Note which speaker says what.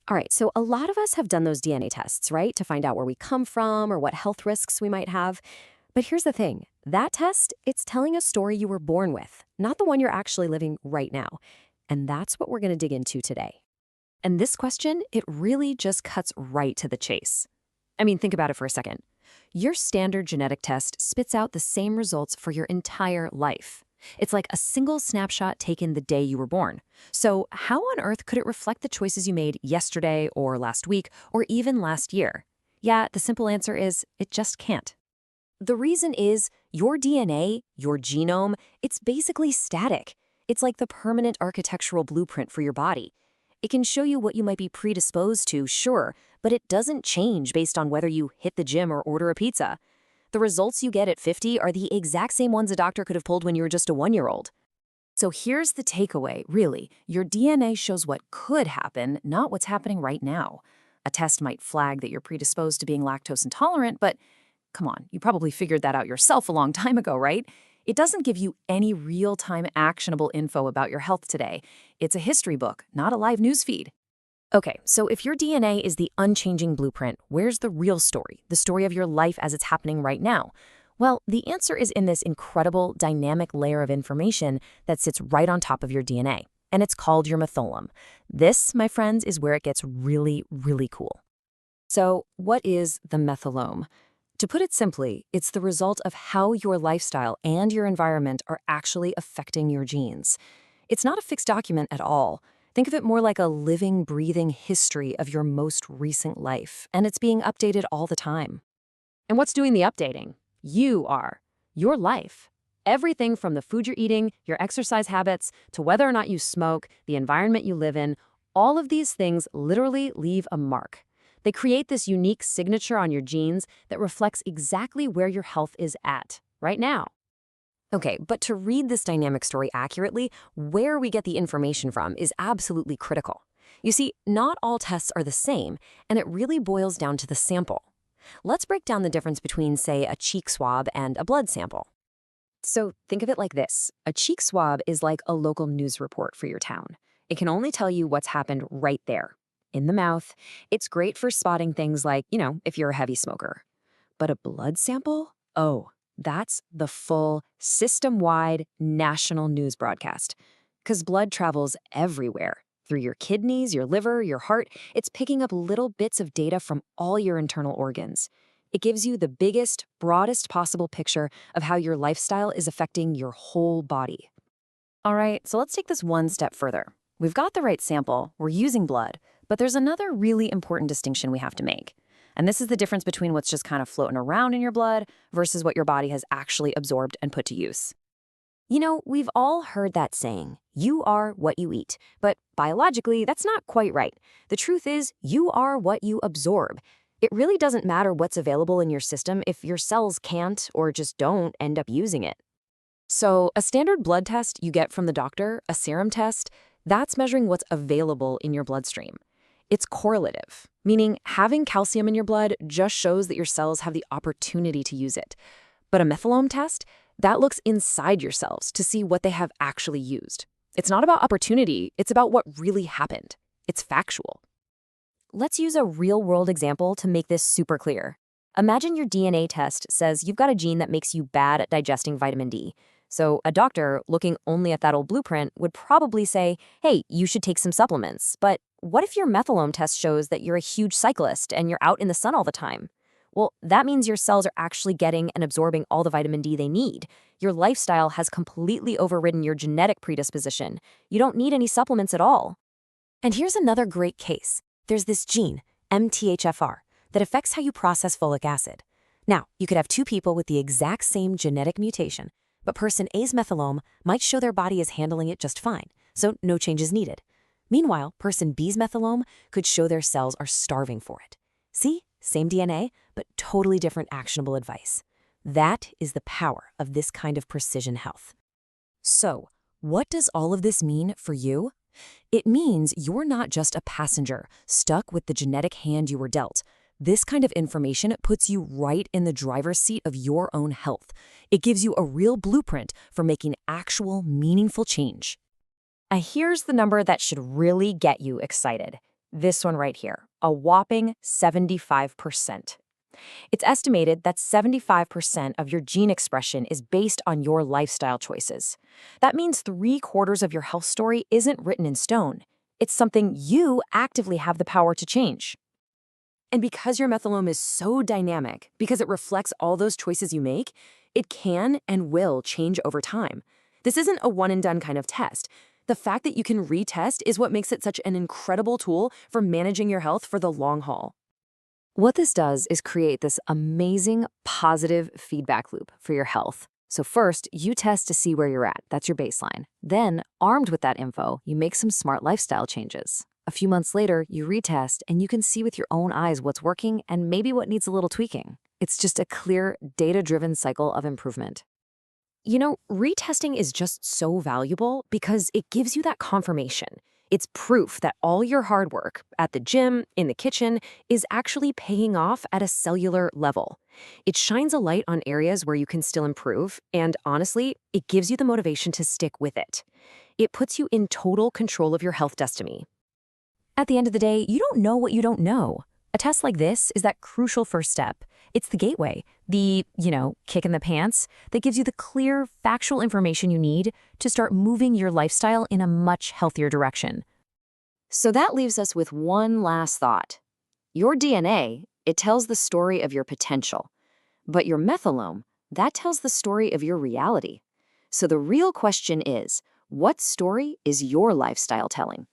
Speaker 1: All right, so a lot of us have done those DNA tests, right, to find out where we come from or what health risks we might have. But here's the thing, that test, it's telling a story you were born with, not the one you're actually living right now. And that's what we're going to dig into today. And this question, it really just cuts right to the chase. I mean, think about it for a second. Your standard genetic test spits out the same results for your entire life. It's like a single snapshot taken the day you were born. So how on earth could it reflect the choices you made yesterday or last week or even last year? Yeah, the simple answer is it just can't. The reason is your DNA, your genome, it's basically static. It's like the permanent architectural blueprint for your body. It can show you what you might be predisposed to, sure, but it doesn't change based on whether you hit the gym or order a pizza. The results you get at 50 are the exact same ones a doctor could have pulled when you were just a 1-year-old. So here's the takeaway, really. Your DNA shows what could happen, not what's happening right now. A test might flag that you're predisposed to being lactose intolerant, but come on, you probably figured that out yourself a long time ago, right? It doesn't give you any real-time actionable info about your health today. It's a history book, not a live news feed. Okay, so if your DNA is the unchanging blueprint, where's the real story, the story of your life as it's happening right now? Well, the answer is in this incredible, dynamic layer of information that sits right on top of your DNA, and it's called your methylome. This, my friends, is where it gets really, really cool. So, what is the methylome? To put it simply, it's the result of how your lifestyle and your environment are actually affecting your genes. It's not a fixed document at all. Think of it more like a living, breathing history of your most recent life, and it's being updated all the time. And what's doing the updating? You are. Your life. Everything from the food you're eating, your exercise habits, to whether or not you smoke, the environment you live in, all of these things literally leave a mark. They create this unique signature on your genes that reflects exactly where your health is at right now. Okay, but to read this dynamic story accurately, where we get the information from is absolutely critical. You see, not all tests are the same, and it really boils down to the sample. Let's break down the difference between, say, a cheek swab and a blood sample. So think of it like this. A cheek swab is like a local news report for your town. It can only tell you what's happened right there, in the mouth. It's great for spotting things like, if you're a heavy smoker. But a blood sample? Oh, that's the full system-wide national news broadcast. Because blood travels everywhere. Through your kidneys, your liver, your heart, it's picking up little bits of data from all your internal organs. It gives you the biggest, broadest possible picture of how your lifestyle is affecting your whole body. All right, so let's take this one step further. We've got the right sample, we're using blood, but there's another really important distinction we have to make. And this is the difference between what's just kind of floating around in your blood versus what your body has actually absorbed and put to use. We've all heard that saying, you are what you eat. But biologically, that's not quite right. The truth is, you are what you absorb. It really doesn't matter what's available in your system if your cells can't or just don't end up using it. So a standard blood test you get from the doctor, a serum test, that's measuring what's available in your bloodstream. It's correlative, meaning having calcium in your blood just shows that your cells have the opportunity to use it. But a methylome test, that looks inside your cells to see what they have actually used. It's not about opportunity, it's about what really happened. It's factual. Let's use a real-world example to make this super clear. Imagine your DNA test says you've got a gene that makes you bad at digesting vitamin D. So a doctor, looking only at that old blueprint, would probably say, hey, you should take some supplements. But what if your methylome test shows that you're a huge cyclist and you're out in the sun all the time? Well, that means your cells are actually getting and absorbing all the vitamin D they need. Your lifestyle has completely overridden your genetic predisposition. You don't need any supplements at all. And here's another great case. There's this gene, MTHFR, that affects how you process folic acid. Now, you could have two people with the exact same genetic mutation, but person A's methylome might show their body is handling it just fine, so no change is needed. Meanwhile, person B's methylome could show their cells are starving for it. See? Same DNA, but totally different actionable advice. That is the power of this kind of precision health. So, what does all of this mean for you? It means you're not just a passenger stuck with the genetic hand you were dealt. This kind of information puts you right in the driver's seat of your own health. It gives you a real blueprint for making actual, meaningful change. And here's the number that should really get you excited.
Speaker 2: This one right here, a whopping 75%. It's estimated that 75% of your gene expression is based on your lifestyle choices. That means 3/4 of your health story isn't written in stone. It's something you actively have the power to change. And because your methylome is so dynamic, because it reflects all those choices you make, it can and will change over time. This isn't a one and done kind of test. The fact that you can retest is what makes it such an incredible tool for managing your health for the long haul. What this does is create this amazing positive feedback loop for your health. So first, you test to see where you're at. That's your baseline. Then, armed with that info, you make some smart lifestyle changes. A few months later, you retest and you can see with your own eyes what's working and maybe what needs a little tweaking. It's just a clear, data-driven cycle of improvement. You know, retesting is just so valuable because it gives you that confirmation. It's proof that all your hard work at the gym, in the kitchen, is actually paying off at a cellular level. It shines a light on areas where you can still improve, and honestly, it gives you the motivation to stick with it. It puts you in total control of your health destiny. At the end of the day, you don't know what you don't know. A test like this is that crucial first step. It's the gateway, the, kick in the pants that gives you the clear, factual information you need to start moving your lifestyle in a much healthier direction. So that leaves us with one last thought. Your DNA, it tells the story of your potential, but your methylome, that tells the story of your reality. So the real question is, what story is your lifestyle telling?